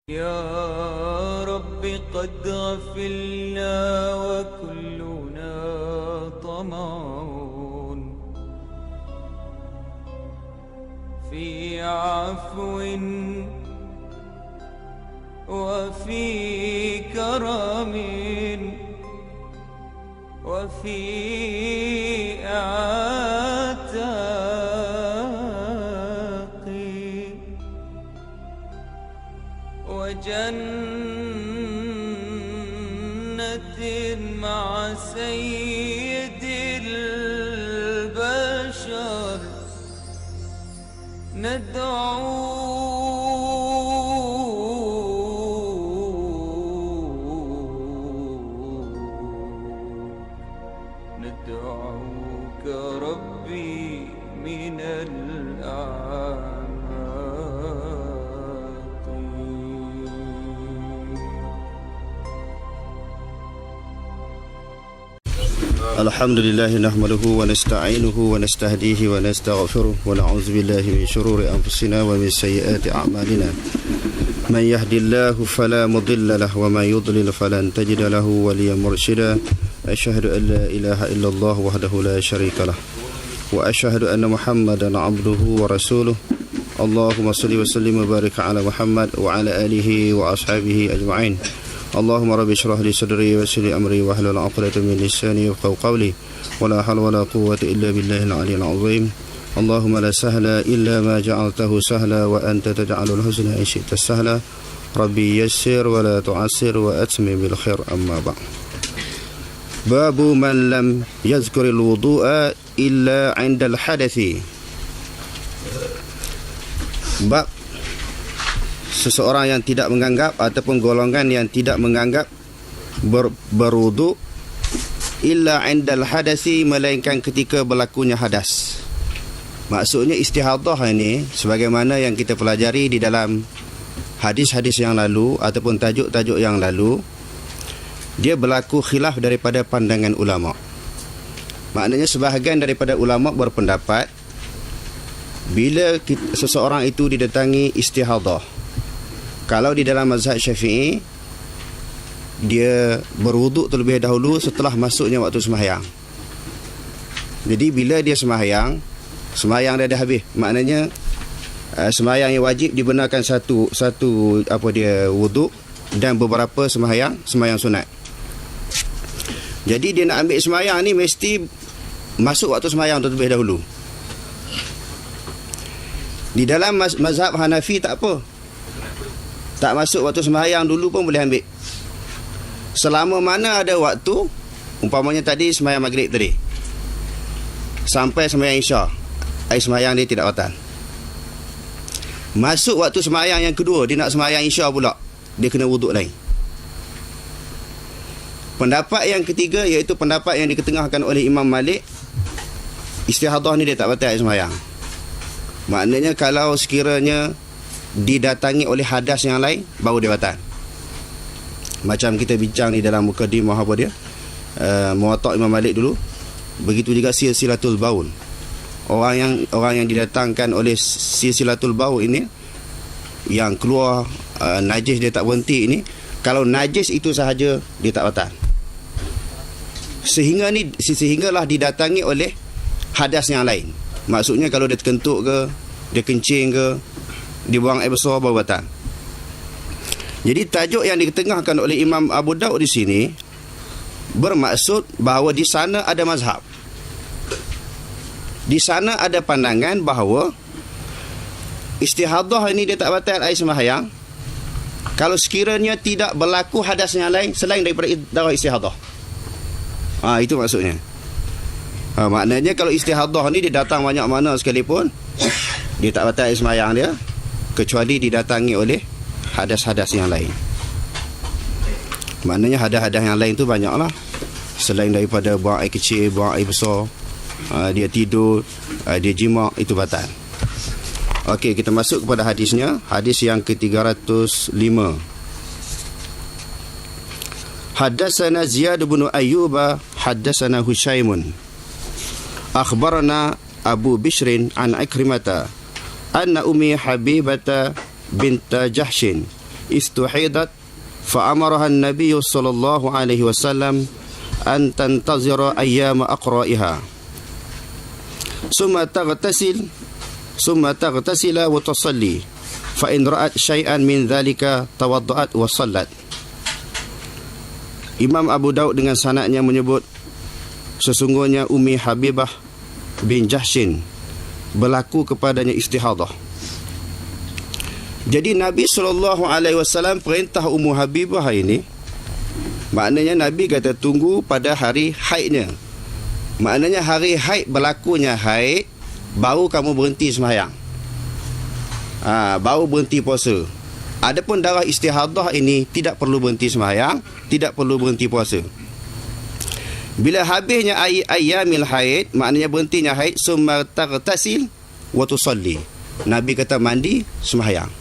يا رب قد غفلنا وكلنا طمع في عفو وفي كرم وفي عتاق وجنة مع سيد البشر ندعوك ربي من الأعماق. الحمد لله نحمده ونستعينه ونستهديه ونستغفره ونعوذ بالله من شرور أنفسنا ومن سيئات أعمالنا. من يهد الله فلا مضل له ومن يضلل فلن تجد له وليا مرشدا. أشهد أن لا إله إلا الله وحده لا شريك له وأشهد أن محمدا عبده ورسوله. اللهم صل وسلم وبارك على محمد وعلى آله وأصحابه أجمعين. اللهم رب اشرح لي صدري ويسر لي أمري واحلل عقدة من لساني يفقهوا قولي ولا حول ولا قوة إلا بالله العلي العظيم. اللهم لا سهل إلا ما جعلته سهلا وأنت تجعل الحزن إن شئت سهلا. ربي يسر ولا تعسر وأتمم بالخير. أما بعد. باب من لم يذكر الوضوء إلا عند الحدث. Bab seseorang yang tidak menganggap ataupun golongan yang tidak menganggap berwudu illa indal hadasi, melainkan ketika berlakunya hadas. Maksudnya istihadah ini sebagaimana yang kita pelajari di dalam hadis-hadis yang lalu ataupun tajuk-tajuk yang lalu, dia berlaku khilaf daripada pandangan ulama. Maknanya sebahagian daripada ulama berpendapat bila seseorang itu didatangi istihadah, kalau di dalam mazhab Syafi'i, dia berwuduk terlebih dahulu setelah masuknya waktu sembahyang. Jadi bila dia sembahyang dia dah habis, maknanya sembahyang yang wajib dibenarkan satu wuduk, dan beberapa sembahyang sunat. Jadi dia nak ambil sembahyang ni mesti masuk waktu sembahyang terlebih dahulu. Di dalam mazhab Hanafi tak apa, tak masuk waktu sembahyang dulu pun boleh ambil, selama mana ada waktu. Umpamanya tadi sembahyang maghrib tadi sampai sembahyang isya, sembahyang dia tidak batal. Masuk waktu sembahyang yang kedua, dia nak sembahyang isya pula, dia kena wuduk lain. Pendapat yang ketiga, iaitu pendapat yang diketengahkan oleh Imam Malik, istihadah ni dia tak batal sembahyang. Maknanya kalau sekiranya didatangi oleh hadas yang lain, baru dia batal. Macam kita bincang di dalam mukadimah apa dia, Muwatta' Imam Malik dulu. Begitu juga silsilatul baul. Orang yang didatangkan oleh silsilatul baul ini, yang keluar najis dia tak berhenti ini, kalau najis itu sahaja dia tak batal. Sehinggalah didatangi oleh hadas yang lain. Maksudnya kalau dia terkentuk ke, dia kencing ke, dia buang air besar, baru batal. Jadi tajuk yang diketengahkan oleh Imam Abu Daud di sini bermaksud bahawa di sana ada mazhab. Di sana ada pandangan bahawa istihadah ini dia tak batal air sembahyang kalau sekiranya tidak berlaku hadas yang lain selain daripada darah istihadah. Itu maksudnya. Maknanya kalau istihadah ni dia datang banyak mana sekalipun, dia tak batal air sembahyang dia, kecuali didatangi oleh hadas-hadas yang lain. Maknanya hadas-hadas yang lain tu banyaklah, selain daripada buang air kecil, buang air besar, dia tidur, dia jima', itu batal. Okey, kita masuk kepada hadisnya. Hadis yang ke-305. Haddatsana Ziyad bin Ayyub, haddatsana Hushaimun, akhbarana Abu Bishrin an Ikrimata anna Ummi Habibata bint Jahshin istuhidat فأمرها النبي صلى الله عليه وسلم أن تنتظر أيام أقرائها ثم تغتسل وتصلي فإن رأت شيئا من ذلك توضأت وصلت. Imam Abu Daud dengan sanadnya menyebut sesungguhnya Ummi Habibah bin Jahshin berlaku kepadanya istihadah. Jadi Nabi SAW perintah Ummu Habibah ini, maknanya Nabi kata tunggu pada hari haidnya. Maknanya hari haid berlakunya haid, baru kamu berhenti sembahyang, baru berhenti puasa. Adapun darah istihadah ini tidak perlu berhenti sembahyang, tidak perlu berhenti puasa. Bila habisnya ayyamil haid, maknanya berhentinya haid, summa taghtasil wa tusalli. Nabi kata mandi, sembahyang.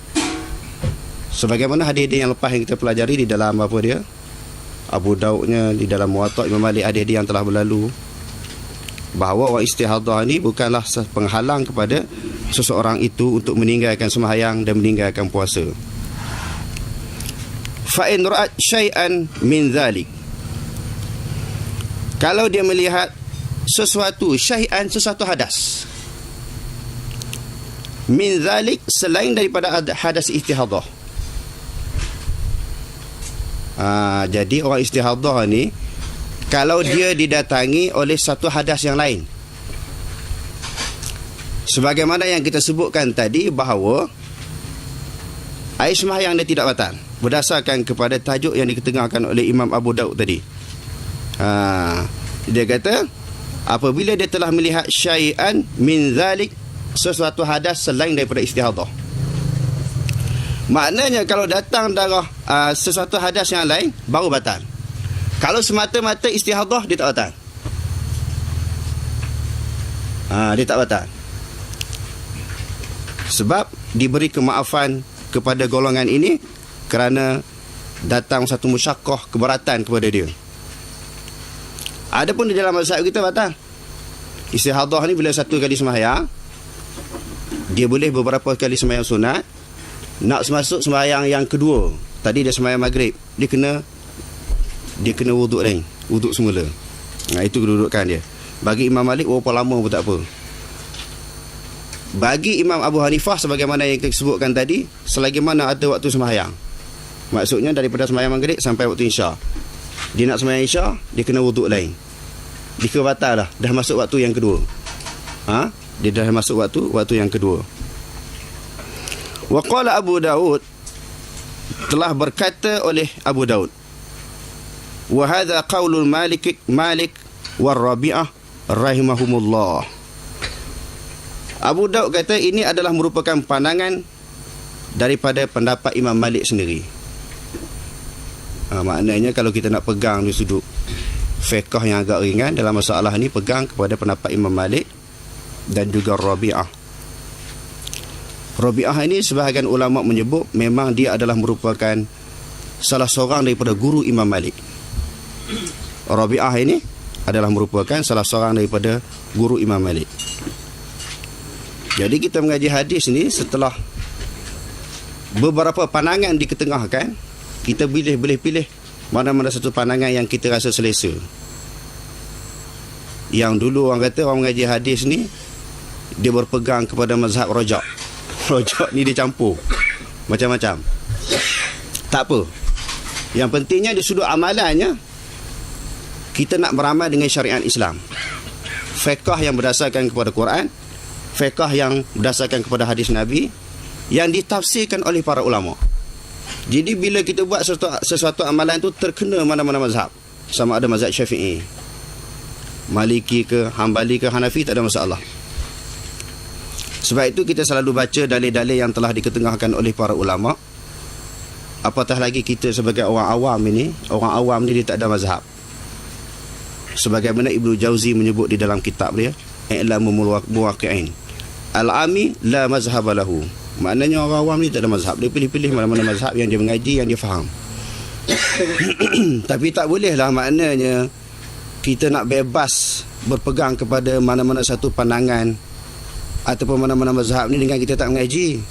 Sebagaimana hadis-hadis yang lepas yang kita pelajari di dalam apa dia, Abu Daudnya, di dalam Muwatta' Imam Malik, hadis-hadis yang telah berlalu, bahawa orang istihadah ini bukanlah penghalang kepada seseorang itu untuk meninggalkan sembahyang dan meninggalkan puasa. Fa in ra'at syai'an min dhalik, kalau dia melihat sesuatu, syai'an, sesuatu hadas, min dhalik, selain daripada hadas istihadah. Jadi orang istihadah ni, kalau dia didatangi oleh satu hadas yang lain, sebagaimana yang kita sebutkan tadi, bahawa air sembahyang dia tidak batal berdasarkan kepada tajuk yang diketengahkan oleh Imam Abu Daud tadi. Dia kata apabila dia telah melihat syai'an min zalik, sesuatu hadas selain daripada istihadah. Maknanya kalau datang darah sesuatu hadas yang lain, baru batal. Kalau semata-mata istihadah, dia tak batal. Dia tak batal. Sebab diberi kemaafan kepada golongan ini kerana datang satu musyakkah, keberatan kepada dia. Adapun di dalam mazhab kita batal. Istihadah ni bila satu kali sembahyang, dia boleh beberapa kali sembahyang sunat. Nak masuk sembahyang yang kedua, tadi dia sembahyang maghrib, dia kena wuduk lain, wuduk semula. Itu kedudukan dia. Bagi Imam Malik, berapa lama pun tak apa. Bagi Imam Abu Hanifah, sebagaimana yang kita sebutkan tadi, selagi mana ada waktu sembahyang, maksudnya daripada sembahyang maghrib sampai waktu isya, dia nak sembahyang isya, dia kena wuduk lain. Dia batal dah masuk waktu yang kedua. Dia dah masuk waktu yang kedua. Wa qala Abu Daud, telah berkata oleh Abu Daud, wa hadha qaulul Malik war Rabi'ah rahimahumullah. Abu Daud kata ini adalah merupakan pandangan daripada pendapat Imam Malik sendiri. Maknanya kalau kita nak pegang di sudut fiqh yang agak ringan dalam masalah ni, pegang kepada pendapat Imam Malik dan juga Rabi'ah. Rabi'ah ini sebahagian ulama menyebut memang dia adalah merupakan salah seorang daripada guru Imam Malik. Rabi'ah ini adalah merupakan salah seorang daripada guru Imam Malik. Jadi kita mengaji hadis ni, setelah beberapa pandangan diketengahkan, kita boleh pilih mana-mana satu pandangan yang kita rasa selesa. Yang dulu orang kata orang mengaji hadis ni, dia berpegang kepada mazhab rojak. Rojak ni dia campur macam-macam. Tak apa. Yang pentingnya di sudut amalannya, kita nak beramal dengan syariat Islam. Fiqh yang berdasarkan kepada Quran, fiqh yang berdasarkan kepada hadis Nabi, yang ditafsirkan oleh para ulama. Jadi bila kita buat sesuatu amalan tu terkena mana-mana mazhab, sama ada mazhab Syafi'i, Maliki ke, Hambali ke, Hanafi, tak ada masalah. Sebab itu kita selalu baca dalil-dalil yang telah diketengahkan oleh para ulama. Apatah lagi kita sebagai orang awam ini, orang awam ni dia tak ada mazhab. Sebagaimana Ibnu Jauzi menyebut di dalam kitab dia, I'lamul Muwaqqi'in, al-ami la mazhab lahu. Maknanya orang awam ni tak ada mazhab. Dia pilih-pilih mana-mana mazhab yang dia mengaji, yang dia faham. Tapi tak bolehlah maknanya kita nak bebas berpegang kepada mana-mana satu pandangan ataupun mana-mana mazhab ni dengan kita tak mengaji.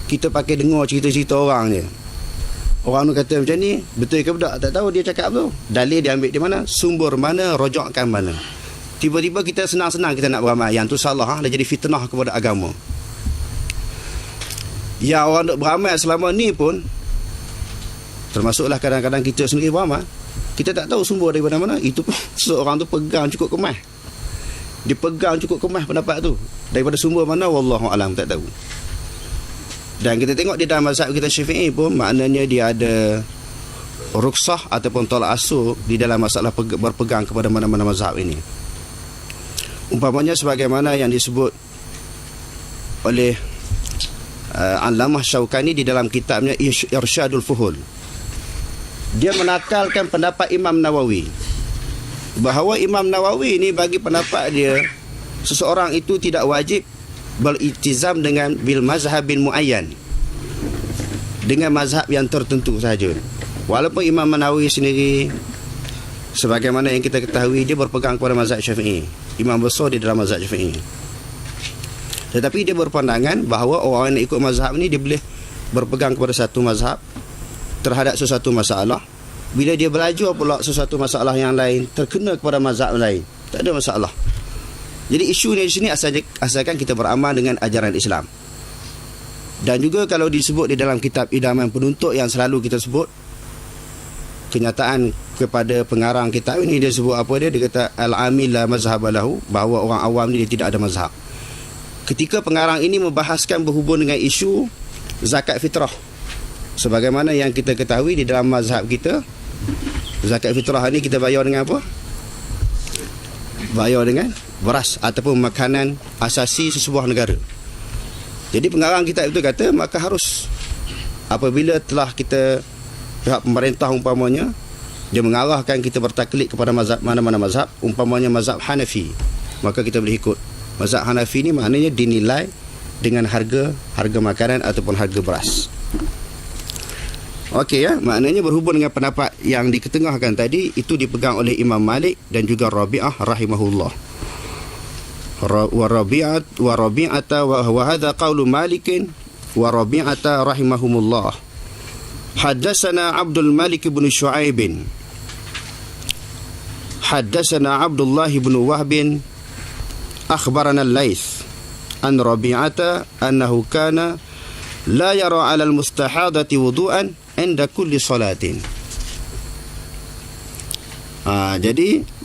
Kita pakai dengar cerita-cerita orang je. Orang tu kata macam ni, betul ke bedak? Tak tahu dia cakap tu. Dalil dia ambil di mana? Sumber mana? Rojokkan mana? Tiba-tiba kita senang-senang kita nak beramal. Yang tu salah, dah jadi fitnah kepada agama. Yang orang nak beramal selama ni pun, termasuklah kadang-kadang kita sendiri beramal, kita tak tahu sumber daripada mana. Itu pun seorang tu pegang cukup kemas. Dia pegang cukup kemas pendapat tu. Daripada sumber mana? Wallahualam, tak tahu. Dan kita tengok di dalam mazhab kita Syafi'i pun, maknanya dia ada ruksah ataupun tolak asuh di dalam masalah berpegang kepada mana-mana mazhab ini. Umpamanya sebagaimana yang disebut oleh Allamah Syaukani di dalam kitabnya Irsyadul Fuhul. Dia menakalkan pendapat Imam Nawawi, bahawa Imam Nawawi ni bagi pendapat dia, seseorang itu tidak wajib beriltizam dengan bil mazhabin muayyan, dengan mazhab yang tertentu sahaja. Walaupun Imam Nawawi sendiri, sebagaimana yang kita ketahui, dia berpegang kepada mazhab Syafi'i, imam besar di dalam mazhab Syafi'i. Tetapi dia berpandangan bahawa orang yang ikut mazhab ni, dia boleh berpegang kepada satu mazhab terhadap sesuatu masalah. Bila dia belajar pula sesuatu masalah yang lain, terkena kepada mazhab lain, tak ada masalah. Jadi isu ni di sini asalkan kita beramal dengan ajaran Islam. Dan juga kalau disebut di dalam kitab Idaman Penuntut yang selalu kita sebut, kenyataan kepada pengarang kitab ini, dia sebut apa dia? Dia kata al-amil la mazhab lahu, bahawa orang awam ni dia tidak ada mazhab. Ketika pengarang ini membahaskan berhubung dengan isu zakat fitrah, sebagaimana yang kita ketahui di dalam mazhab kita, zakat fitrah ni kita bayar dengan apa? Bayar dengan beras ataupun makanan asasi sesebuah negara. Jadi pengarang kitab itu kata, maka harus apabila telah kita, pihak pemerintah umpamanya, dia mengarahkan kita bertaklid kepada mazhab mana-mana mazhab, umpamanya mazhab Hanafi, maka kita boleh ikut mazhab Hanafi ni. Maknanya dinilai dengan harga makanan ataupun harga beras. Okey ya, maknanya berhubung dengan pendapat yang diketengahkan tadi, itu dipegang oleh Imam Malik dan juga Rabi'ah rahimahullah. Wa Rabi'ata wa hadha qawlu Malikin wa Rabi'ata rahimahumullah. Haddatsana Abdul Malik bin Shu'aib, haddatsana Abdullah bin Wahb, akhbarana Al-Laits an Rabi'ata annahu kana la yara 'ala al-mustahadati wudu'an 'inda kulli salatin. Jadi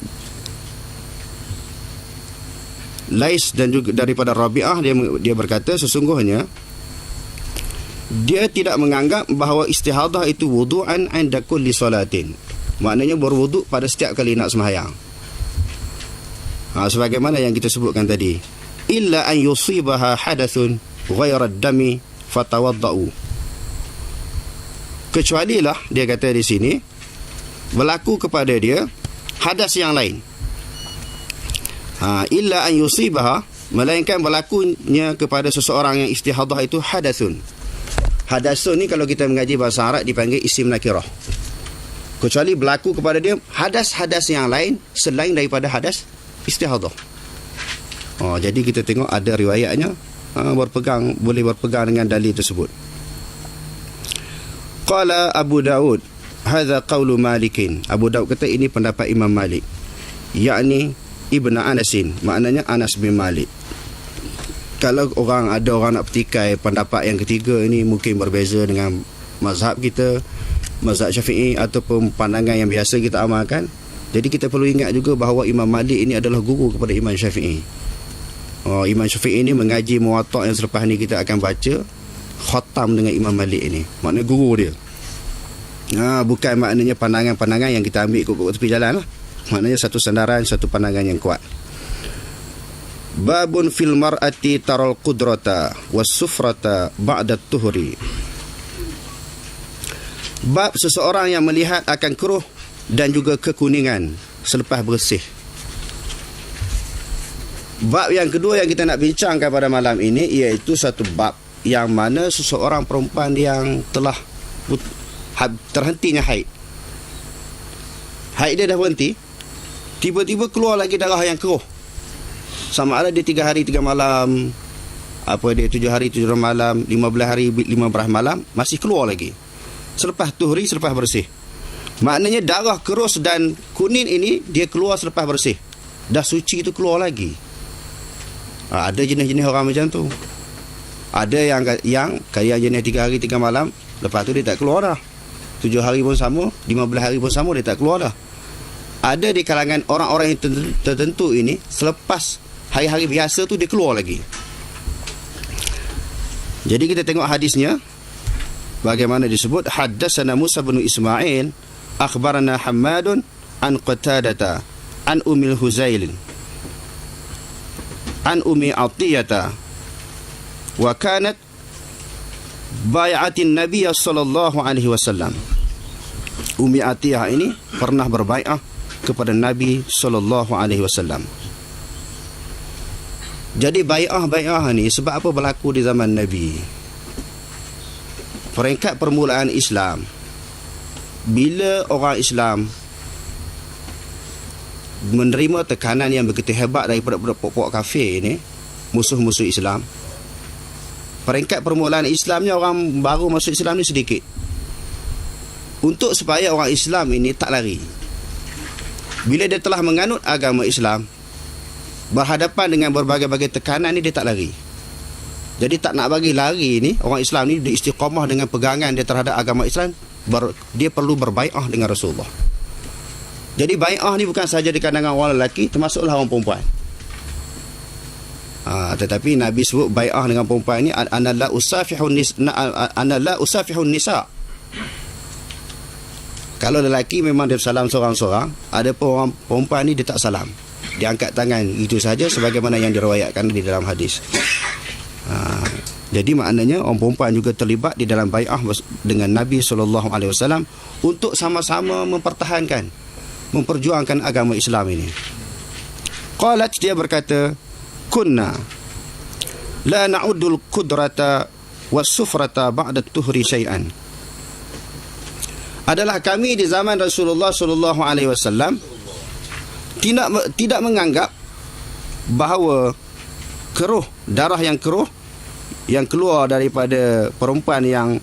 Lais dan juga daripada Rabi'ah, dia berkata sesungguhnya dia tidak menganggap bahawa istihadah itu wudu'an 'inda kulli salatin, maknanya berwuduk pada setiap kali nak sembahyang. Sebagaimana yang kita sebutkan tadi, illa an yusibaha hadathun ghayra ad-dami fatawaddau, kecuali lah dia kata di sini berlaku kepada dia hadas yang lain. Illa an yusibaha, melainkan berlakunya kepada seseorang yang istihadah itu hadathun. Hadathun ni kalau kita mengaji bahasa Arab dipanggil isim nakirah, kecuali berlaku kepada dia hadas-hadas yang lain selain daripada hadas istihadah. Jadi kita tengok ada riwayatnya boleh berpegang dengan dalil tersebut. Qala Abu Daud hadza qawlu Malikin. Abu Daud kata ini pendapat Imam Malik, yakni Ibn Anasin, maknanya Anas bin Malik. Kalau ada orang nak petikai pendapat yang ketiga ini, mungkin berbeza dengan mazhab kita, mazhab Syafi'i ataupun pandangan yang biasa kita amalkan. Jadi kita perlu ingat juga bahawa Imam Malik ini adalah guru kepada Imam Syafi'i. Imam Syafi'i ini mengaji Muwatta yang selepas ni kita akan baca, khatam dengan Imam Malik ini, maknanya guru dia. Bukan maknanya pandangan-pandangan yang kita ambil ikut tepi jalan lah. Maknanya satu sandaran, satu pandangan yang kuat. Babun fil mar'ati taral qudrata was sufrata ba'da tuhri. Bab seseorang yang melihat akan keruh dan juga kekuningan selepas bersih. Bab yang kedua yang kita nak bincangkan pada malam ini, iaitu satu bab yang mana seseorang perempuan yang telah terhentinya haid dia dah berhenti, tiba-tiba keluar lagi darah yang keruh, sama ada dia 3 hari 3 malam, 7 hari 7 malam, 15 hari 15 malam, masih keluar lagi. selepas tuhri, selepas bersih. Maknanya darah kerus dan kuning ini dia keluar selepas bersih. Dah suci itu keluar lagi. Ada jenis-jenis orang macam tu. Ada yang jenis 3 hari 3 malam, lepas tu dia tak keluar dah. 7 hari pun sama, 15 hari pun sama, dia tak keluar dah. Ada di kalangan orang-orang yang tertentu ini, selepas hari-hari biasa tu dia keluar lagi. Jadi kita tengok hadisnya. Bagaimana disebut, haddatsana Musa bin Ismail akhbarana Hammadun an Qatadata an Ummil Huzail an Ummi Atiyata wa kanat bai'atin Nabiy sallallahu alaihi wasallam. Ummi Atiyah ini pernah berbai'ah kepada Nabi sallallahu alaihi wasallam. Jadi bai'ah ni sebab apa berlaku di zaman Nabi? Peringkat permulaan Islam, bila orang Islam menerima tekanan yang begitu hebat daripada pokok kafir ini, musuh-musuh Islam, peringkat permulaan Islamnya orang baru masuk Islam ni sedikit. Untuk supaya orang Islam ini tak lari, bila dia telah menganut agama Islam, berhadapan dengan berbagai-bagai tekanan ni, dia tak lari. Jadi tak nak bagi lari ni, orang Islam ni dia istiqamah dengan pegangan dia terhadap agama Islam, dia perlu berbai'ah dengan Rasulullah. Jadi bai'ah ni bukan sahaja di kalangan orang lelaki, termasuklah orang perempuan. Tetapi Nabi sebut bai'ah dengan perempuan ni, ana la usafihun nisa. Kalau lelaki memang dia salam seorang-seorang, ada pun orang perempuan ni dia tak salam, dia angkat tangan itu saja, sebagaimana yang diriwayatkan di dalam hadis. Jadi maknanya orang perempuan juga terlibat di dalam bai'ah dengan Nabi SAW untuk sama-sama mempertahankan, memperjuangkan agama Islam ini. Qalat, dia berkata, kunna la na'uddul qudrata was-sufrata ba'da tuhri syai'an. Adalah kami di zaman Rasulullah SAW tidak menganggap bahawa keruh, darah yang keruh yang keluar daripada perempuan yang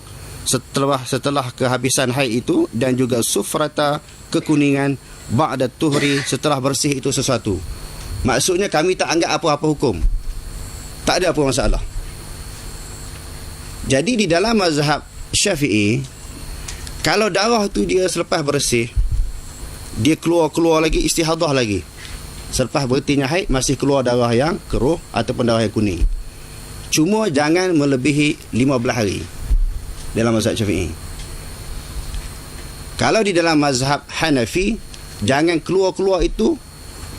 setelah kehabisan haid itu, dan juga sufrata, kekuningan, ba'da tuhri, setelah bersih itu sesuatu. Maksudnya kami tak anggap apa-apa hukum, tak ada apa masalah. Jadi di dalam mazhab Syafi'i, kalau darah tu dia selepas bersih, dia keluar lagi, istihadah lagi, selepas berhentinya haid masih keluar darah yang keruh ataupun darah yang kuning, cuma jangan melebihi 15 hari dalam mazhab Syafi'i. Kalau di dalam mazhab Hanafi, jangan keluar itu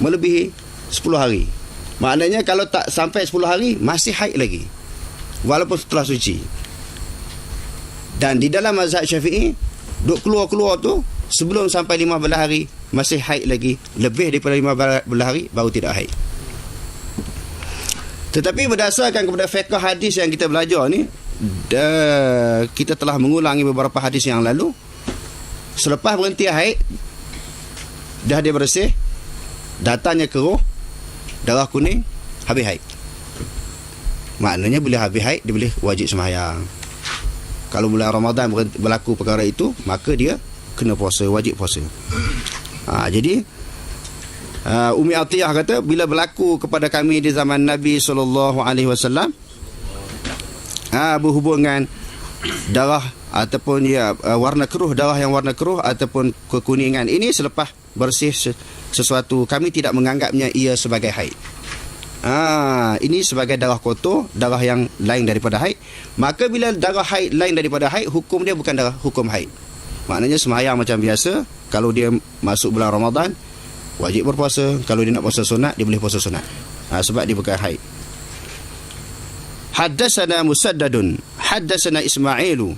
melebihi 10 hari. Maknanya kalau tak sampai 10 hari masih haid lagi, walaupun setelah suci. Dan di dalam mazhab Syafi'i, duk keluar tu sebelum sampai 15 hari masih haid lagi, lebih daripada 15 hari baru tidak haid. Tetapi berdasarkan kepada fiqh hadis yang kita belajar ni, kita telah mengulangi beberapa hadis yang lalu, selepas berhenti haid, dah dia bersih, datangnya keruh, darah kuning, habis haid. Maknanya bila habis haid, dia boleh wajib sembahyang. Kalau bulan Ramadan berlaku perkara itu, maka dia kena puasa, wajib puasa. Jadi Ummi Atiyah kata, bila berlaku kepada kami di zaman Nabi SAW, berhubungan darah ataupun warna keruh, darah yang warna keruh ataupun kekuningan ini selepas bersih sesuatu, kami tidak menganggapnya ia sebagai haid. Ini sebagai darah kotor, darah yang lain daripada haid. Maka bila darah haid lain daripada haid, hukum dia bukan darah hukum haid. Maknanya sembahyang macam biasa. Kalau dia masuk bulan Ramadan, wajib berpuasa. Kalau dia nak puasa sunat, dia boleh puasa sunat, sebab dia bukan haid. Haddatsana Musaddadun haddatsana Ismailu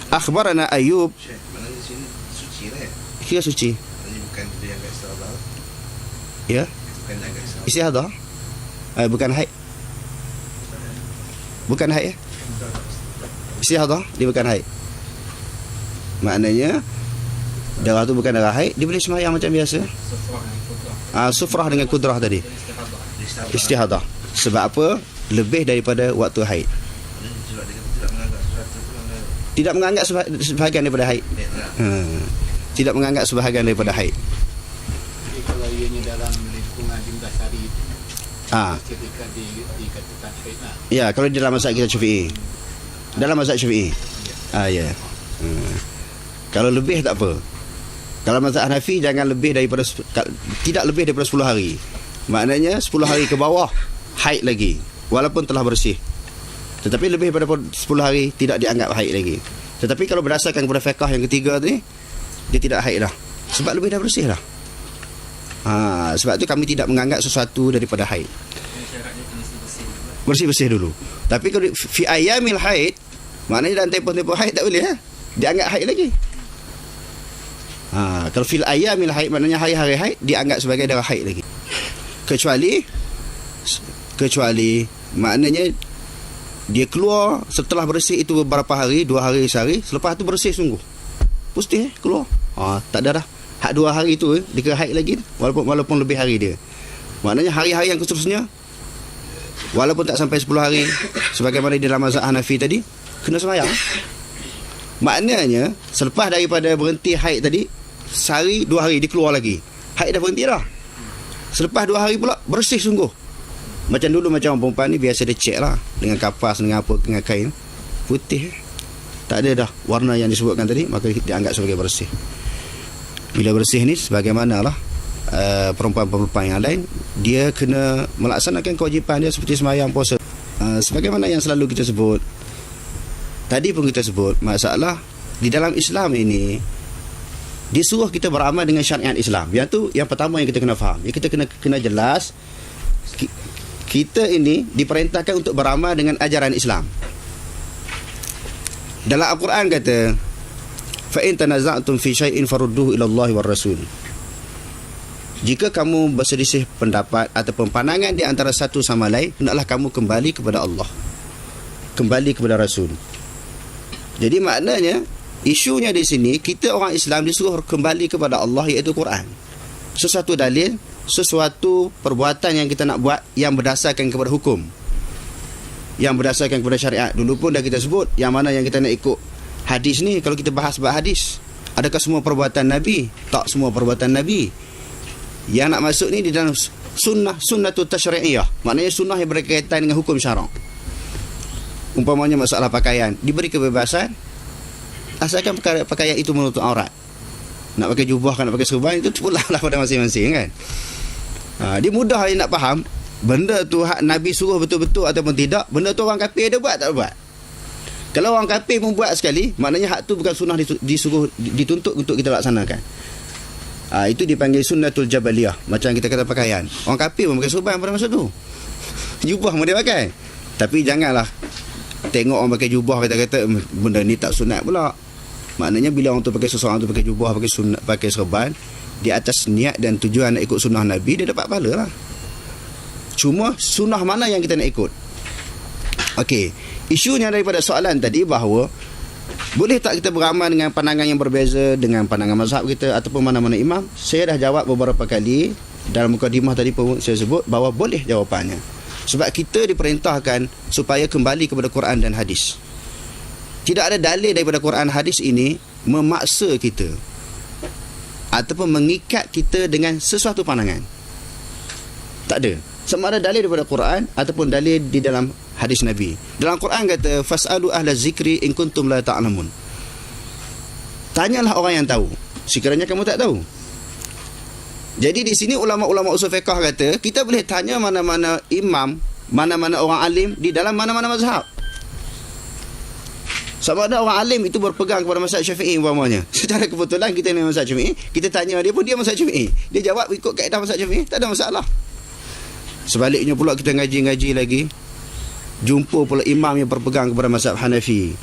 akhbarana Ayyub. Maknanya di sini suci lah ya? Kira suci. Maknanya bukan dia yang istihadah. Ya? Bukan agak Istihadah? Bukan haid. Bukan haid ya? Istihadah, dia bukan haid. Maknanya darah tu bukan darah haid, dia boleh sembahyang macam biasa. Sufrah dengan kudrah tadi. Istihadah. Sebab apa? Lebih daripada waktu haid. Tidak menganggap sebahagian daripada haid. Tidak menganggap sebahagian daripada haid. Jadi kalau ianya dalam lingkungan 15 hari ketika dikatakan haid lah. Ya, kalau di dalam mazhab kita Syafi'i. Dalam mazhab Syafi'i. Ya. Kalau lebih tak apa. Kalau mazhab Hanafi jangan lebih daripada tidak lebih daripada 10 hari. Maknanya 10 hari ke bawah haid lagi walaupun telah bersih. Tetapi lebih daripada 10 hari tidak dianggap haid lagi. Tetapi kalau berdasarkan kepada fiqh yang ketiga ni, dia tidak haid dah. Sebab lebih dah bersih dah. Sebab tu kami tidak menganggap sesuatu daripada haid. Bersih-bersih dulu. Tapi kalau fi ayyamil haid, maknanya dalam tempoh-tempoh haid tak boleh dianggap haid lagi. Kalau fil ayyamil haid maknanya hari-hari haid dianggap sebagai darah haid lagi. Kecuali maknanya dia keluar setelah bersih itu beberapa hari, 2 hari sehari, selepas tu bersih sungguh. Putih keluar. Tak ada dah. Hak 2 hari tu dia kena haid lagi walaupun lebih hari dia. Maknanya hari-hari yang seterusnya walaupun tak sampai 10 hari sebagaimana di dalam mazhab Hanafi tadi, kena sembahyang. Maknanya selepas daripada berhenti haid tadi, sehari 2 hari dia keluar lagi. Haid dah berhenti dah. Selepas 2 hari pula bersih sungguh. Macam dulu macam orang perempuan ni biasa dia cek lah dengan kapas, dengan apa, dengan kain putih. Tak ada dah warna yang disebutkan tadi, maka dianggap sebagai bersih. Bila bersih ni sebagaimanalah perempuan-perempuan yang lain, dia kena melaksanakan kewajipan dia seperti sembahyang, puasa. Sebagaimana yang selalu kita sebut, tadi pun kita sebut, masalah di dalam Islam ini disuruh kita beramal dengan syariat Islam. Yang tu yang pertama yang kita kena faham. Yang kita kena jelas, kita ini diperintahkan untuk beramal dengan ajaran Islam. Dalam Al-Quran kata, fa in tanaza'tum fi syai'in farudduhu ila Allah war Rasul. Jika kamu berselisih pendapat ataupun pandangan di antara satu sama lain, hendaklah kamu kembali kepada Allah, kembali kepada Rasul. Jadi maknanya isunya di sini, kita orang Islam disuruh kembali kepada Allah, iaitu Quran. Sesuatu dalil, sesuatu perbuatan yang kita nak buat yang berdasarkan kepada hukum, yang berdasarkan kepada syariat. Dulu pun dah kita sebut yang mana yang kita nak ikut. Hadis ni, kalau kita bahas hadis, adakah semua perbuatan Nabi? Tak semua perbuatan Nabi. Yang nak masuk ni di dalam sunnatul tasyri'iyah, maknanya sunnah yang berkaitan dengan hukum syarak. Umpamanya masalah pakaian, diberi kebebasan asalkan pakaian itu menutup aurat. Nak pakai jubah kan, nak pakai serban, itu pula lah pada masing-masing kan. Dia mudah dia nak faham benda tu hak Nabi suruh betul-betul ataupun tidak. Benda tu orang kafir ada buat tak buat. Kalau orang kafir pun buat sekali, maknanya hak tu bukan sunnah disuruh, dituntut untuk kita laksanakan. Itu dipanggil sunnatul jabaliyah. Macam kita kata pakaian, orang kafir pun pakai serban pada masa tu, jubah pun dia pakai. Tapi janganlah tengok orang pakai jubah kata-kata benda ni tak sunat pula. Maknanya bila orang tu pakai, seseorang tu pakai jubah, pakai sunat, pakai serban di atas niat dan tujuan nak ikut sunnah Nabi, dia dapat pahala lah. Cuma sunnah mana yang kita nak ikut? Okey, isunya daripada soalan tadi bahawa boleh tak kita beramal dengan pandangan yang berbeza dengan pandangan mazhab kita ataupun mana-mana imam? Saya dah jawab beberapa kali dalam mukadimah tadi pun saya sebut bahawa boleh jawapannya. Sebab kita diperintahkan supaya kembali kepada Quran dan hadis. Tidak ada dalil daripada Quran hadis ini memaksa kita ataupun mengikat kita dengan sesuatu pandangan. Tak ada. Sama ada dalil daripada Quran ataupun dalil di dalam hadis Nabi. Dalam Quran kata, fas'alu ahla zikri in kuntum la ta'lamun. Tanyalah orang yang tahu sekiranya kamu tak tahu. Jadi di sini ulama-ulama usul fiqh kata, kita boleh tanya mana-mana imam, mana-mana orang alim di dalam mana-mana mazhab. Sama ada orang alim itu berpegang kepada mazhab Syafi'i umpamanya. Secara kebetulan kita ni mazhab Syafi'i, kita tanya dia pun dia mazhab Syafi'i. Dia jawab ikut kaedah mazhab Syafi'i, tak ada masalah. Sebaliknya pula kita ngaji-ngaji lagi, jumpa pula imam yang berpegang kepada mazhab Hanafi,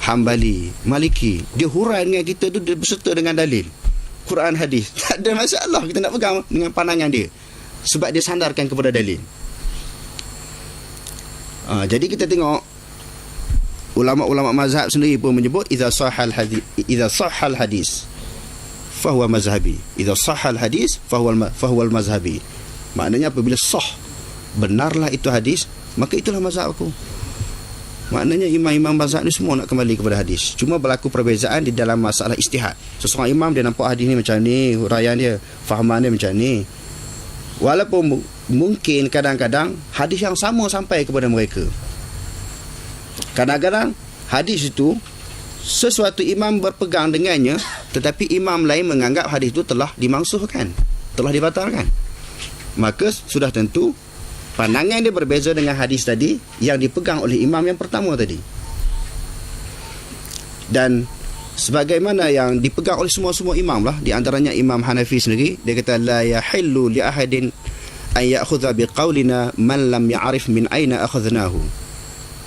Hambali, Maliki. Dia hurai dengan kita tu berserta dengan dalil Quran hadis. Tak ada masalah kita nak pegang dengan pandangan dia, sebab dia sandarkan kepada dalil. Jadi kita tengok ulama-ulama mazhab sendiri pun menyebut idza sahhal hadis fahuwa mazhabi, idza sahhal hadis fahuwa mazhabi. Maknanya apabila sah, benarlah itu hadis, maka itulah mazhab aku. Maknanya imam-imam mazhab ni semua nak kembali kepada hadis. Cuma berlaku perbezaan di dalam masalah ijtihad. Seseorang imam dia nampak hadis ni macam ni, huraian dia, fahaman dia macam ni. Walaupun mungkin kadang-kadang hadis yang sama sampai kepada mereka. Kadang-kadang hadis itu sesuatu imam berpegang dengannya, tetapi imam lain menganggap hadis itu telah dimansuhkan, telah dibatalkan. Maka sudah tentu pandangan dia berbeza dengan hadis tadi yang dipegang oleh imam yang pertama tadi. Dan sebagaimana yang dipegang oleh semua-semua imam lah, di antaranya Imam Hanafi sendiri, dia kata la yahillu li ahadin an ya'khudha biqaulina man lam ya'rif min aina akhadnahu.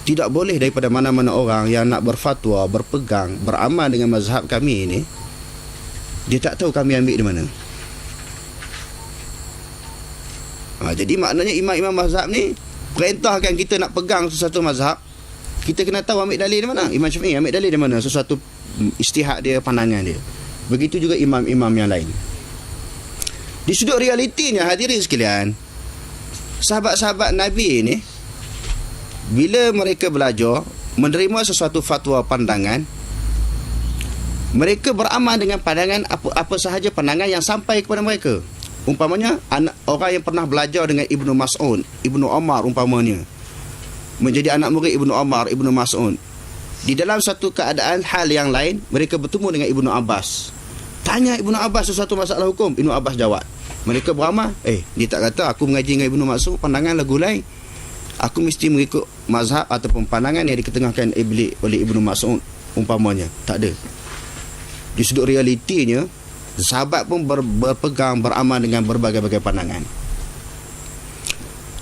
Tidak boleh daripada mana-mana orang yang nak berfatwa, berpegang, beramal dengan mazhab kami ini, dia tak tahu kami ambil di mana. Jadi maknanya imam-imam mazhab ni perintahkan kita nak pegang sesuatu mazhab, kita kena tahu ambil dalil di mana. Imam Syafi'i ambil dalil di mana sesuatu ijtihad dia, pandangan dia. Begitu juga imam-imam yang lain. Di sudut realitinya, hadirin sekalian, sahabat-sahabat Nabi ini, bila mereka belajar menerima sesuatu fatwa pandangan, mereka beramal dengan pandangan apa sahaja pandangan yang sampai kepada mereka. Umpamanya orang yang pernah belajar dengan Ibnu Mas'ud, Ibnu Umar umpamanya, menjadi anak murid Ibnu Umar, Ibnu Mas'ud, di dalam satu keadaan hal yang lain mereka bertemu dengan Ibnu Abbas. Tanya Ibnu Abbas sesuatu masalah hukum, Ibnu Abbas jawab. Mereka beramal, dia tak kata aku mengaji dengan Ibnu Mas'ud pandangan lagu lain, aku mesti mengikut mazhab ataupun pandangan yang diketengahkan oleh Ibnu Mas'ud umpamanya. Tak ada. Di sudut realitinya, sahabat pun berpegang, beramal dengan berbagai-bagai pandangan.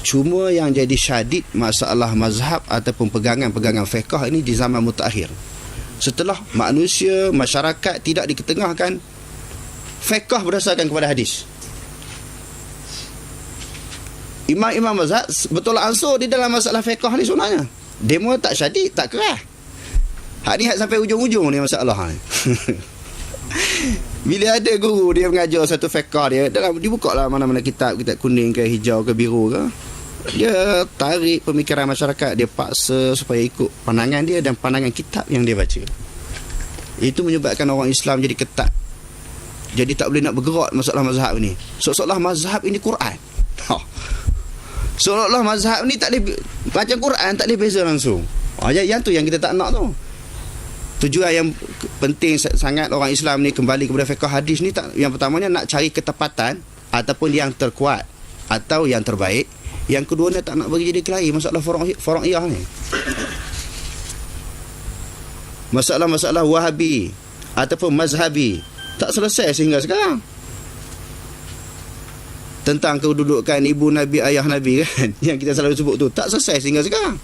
Cuma yang jadi syadid masalah mazhab ataupun pegangan-pegangan fiqh ini di zaman mutakhir, setelah manusia, masyarakat tidak diketengahkan fiqh berdasarkan kepada hadis. Imam-imam mazhab betul ansur di dalam masalah fiqh ni sebenarnya. Demo tak syadid, tak keras. Hak ni sampai ujung-ujung ni masalah ni. Bila ada guru dia mengajar satu fiqh dia, dalam dibuka lah mana-mana kitab kuning ke hijau ke biru ke, dia tarik pemikiran masyarakat, dia paksa supaya ikut pandangan dia dan pandangan kitab yang dia baca. Itu menyebabkan orang Islam jadi ketat, jadi tak boleh nak bergerak masalah mazhab ni. Seolah-olah mazhab ini Quran. Seolah-olah mazhab ni tak boleh macam Quran, tak boleh beza langsung. Yang tu yang kita tak nak tu. Tujuan yang penting sangat orang Islam ni kembali kepada fiqh hadis ni, yang pertamanya nak cari ketepatan ataupun yang terkuat atau yang terbaik. Yang kedua, tak nak bagi jadi kelahi masalah faraiyah ni. Masalah-masalah wahabi ataupun mazhabi tak selesai sehingga sekarang. Tentang kedudukan ibu Nabi, ayah Nabi kan, yang kita selalu sebut tu, tak selesai sehingga sekarang.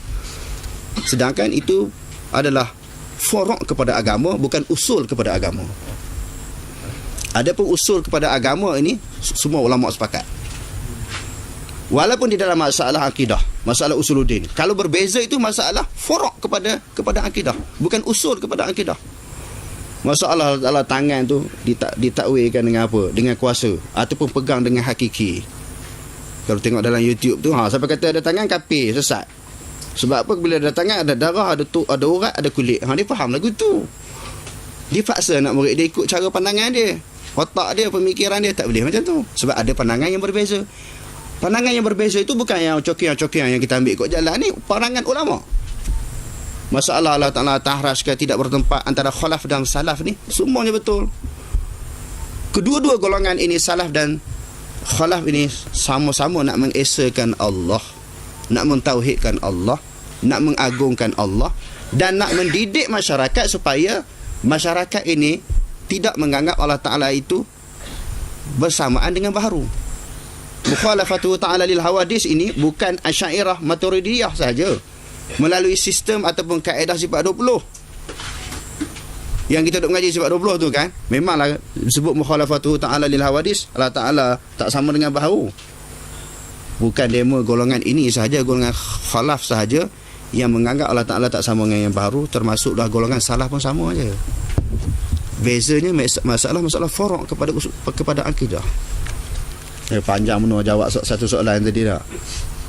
Sedangkan itu adalah forok kepada agama, bukan usul kepada agama. Adapun usul kepada agama ini semua ulama sepakat. Walaupun di dalam masalah akidah, masalah usuluddin, kalau berbeza itu masalah forok kepada akidah, bukan usul kepada akidah. Masalah tangan tu ditakwilkan dengan apa? Dengan kuasa ataupun pegang dengan hakiki. Kalau tengok dalam YouTube tu, sampai kata ada tangan kafir, sesat. Sebab apa? Bila ada tangan, ada darah, ada urat, ada kulit. Dia faham lagu tu. Dia paksa nak murid dia ikut cara pandangan dia. Otak dia, pemikiran dia tak boleh macam tu. Sebab ada pandangan yang berbeza. Pandangan yang berbeza itu bukan yang cokian-cokian yang kita ambil ikut jalan ni. Pandangan ulama. Masalah Allah Ta'ala tahraskan tidak bertempat antara khalaf dan salaf ni, semuanya betul. Kedua-dua golongan ini, salaf dan khalaf ini, sama-sama nak mengesakan Allah, nak mentauhidkan Allah, nak mengagungkan Allah, dan nak mendidik masyarakat supaya masyarakat ini tidak menganggap Allah Ta'ala itu bersamaan dengan baharu. Mukhalafatu Ta'ala lil hawadis ini bukan Asy'ariyah Maturidiyah saja, melalui sistem ataupun kaedah sifat 20 yang kita duk mengaji sifat 20 tu kan, memanglah disebut mukhalafatu Ta'ala lil hawadis, Allah Ta'ala tak sama dengan baharu. Bukan demo golongan ini sahaja, golongan khalaf sahaja yang menganggap Allah Ta'ala tak sama dengan yang baharu, termasuklah golongan salaf pun sama aja. Bezanya masalah forok kepada akidah. Panjang menua jawab satu soalan tadi tak?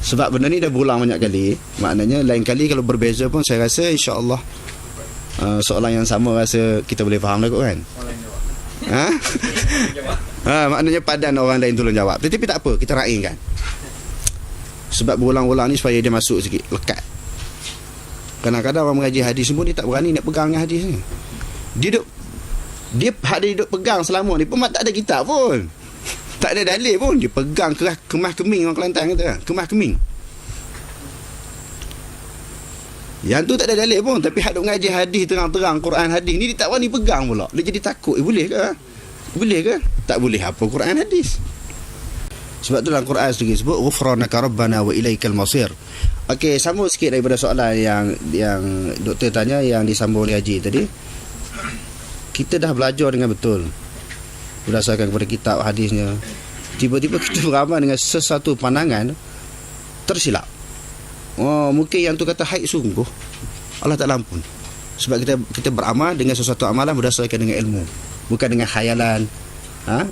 Sebab benda ni dah berulang banyak kali. Maknanya lain kali kalau berbeza pun saya rasa insya-Allah soalan yang sama rasa kita boleh faham lah kot kan. Maknanya padan orang lain tolong jawab. Tetapi tak apa, kita raihkan. Sebab berulang-ulang ni supaya dia masuk sikit, lekat. Kadang-kadang orang mengaji hadis pun dia tak berani nak pegang dengan hadis ni. Dia duduk pegang selama ni pun tak ada kitab pun. Tak ada dalil pun. Dia pegang kemah keming orang Kelantan kata. Kemah keming. Yang tu tak ada dalil pun. Tapi hak duk mengaji hadis terang-terang Quran hadis ni dia tak berani pegang pula. Dia jadi takut. Boleh ke? Boleh ke? Tak boleh apa Quran hadis. Sebab tu dalam Quran sedikit sebut ghufranaka rabbana wa ilaikal masir. Okey, sambung sikit daripada soalan yang doktor tanya yang disambung oleh Haji tadi. Kita dah belajar dengan betul berdasarkan kepada kitab hadisnya. Tiba-tiba kita beramal dengan sesuatu pandangan tersilap. Mungkin yang tu kata haid sungguh. Allah tak ampun. Sebab kita beramal dengan sesuatu amalan berdasarkan dengan ilmu, bukan dengan khayalan,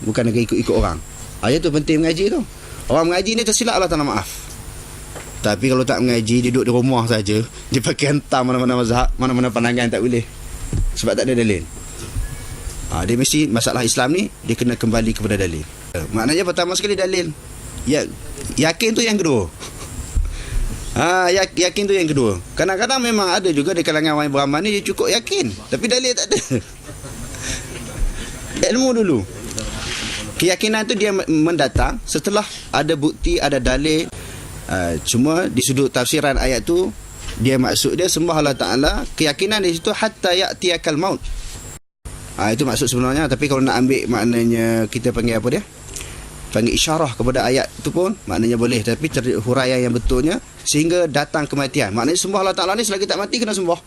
bukan dengan ikut-ikut orang. Ayat tu penting mengaji tu. Orang mengaji ni tersilap, Allah tak maaf. Tapi kalau tak mengaji, dia duduk di rumah saja, dia pakai hentam mana-mana mazhab, mana-mana pandangan tak boleh. Sebab tak ada dalil. Dia mesti masalah Islam ni dia kena kembali kepada dalil. Maknanya pertama sekali dalil. Yakin tu yang kedua. Yakin tu yang kedua. Kadang-kadang memang ada juga di kalangan orang yang beramal ni dia cukup yakin, tapi dalil tak ada. Ilmu dulu. Keyakinan tu dia mendatang setelah ada bukti, ada dalil. Cuma di sudut tafsiran ayat tu, dia maksud dia sembah Allah Ta'ala, keyakinan di situ hatta ya'tiyakal maut. Itu maksud sebenarnya. Tapi kalau nak ambil maknanya kita panggil apa dia, panggil isyarah kepada ayat tu pun maknanya boleh. Tapi huraian yang betulnya sehingga datang kematian. Maknanya sembah Allah Ta'ala ni selagi tak mati kena sembah.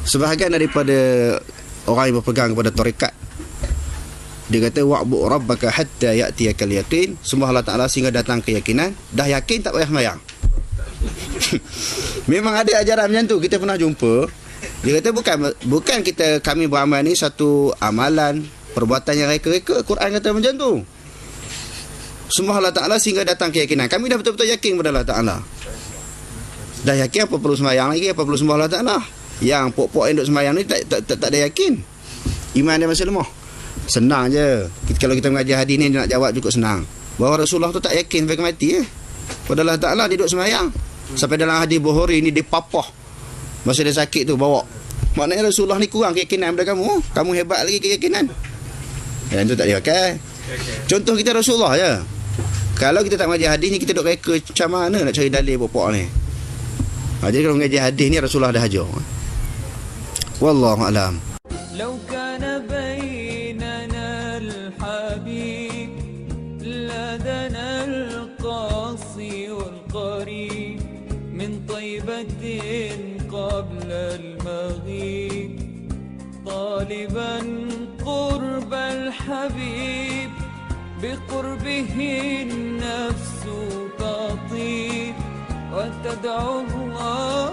Sebahagian daripada orang yang berpegang kepada tarekat, dia kata wa'bu rabbaka hatta ya'tiyakal yaqin, sembah Allah Ta'ala sehingga datang keyakinan. Dah yakin tak payah sembahyang. Memang ada ajaran macam tu, kita pernah jumpa. Dia kata bukan kami beramal ni satu amalan perbuatan yang reka-reka. Quran kata macam tu. Sembah Allah Ta'ala sehingga datang keyakinan. Kami dah betul-betul yakin kepada Allah Ta'ala. Dah yakin, apa perlu sembahyang lagi, apa perlu sembah Allah Ta'ala. Yang pok-pok yang duk sembahyang ni tak ada yakin. Iman dia masih lemah. Senang je. Kalau kita mengaji hadis ni, dia nak jawab cukup senang. Bahawa Rasulullah tu tak yakin sampai mati pada Allah Ta'ala, dia duduk sembahyang. Sampai dalam hadis Bukhari ni dia papah masa dia sakit tu bawa. Maknanya Rasulullah ni kurang keyakinan daripada kamu. Kamu hebat lagi keyakinan. Yang tu tak dia pakai. Contoh kita Rasulullah je. Kalau kita tak mengaji hadis ni, kita duk reka macam mana nak cari dalil pokok ni. Jadi kalau mengaji hadis ni Rasulullah dah ajar. Wallahu a'lam. لو كان بيننا الحبيب لدنا القاصي والقريب من طيبة قبل المغيب طالبا قرب الحبيب بقربه النفس تطيب وتدعو الله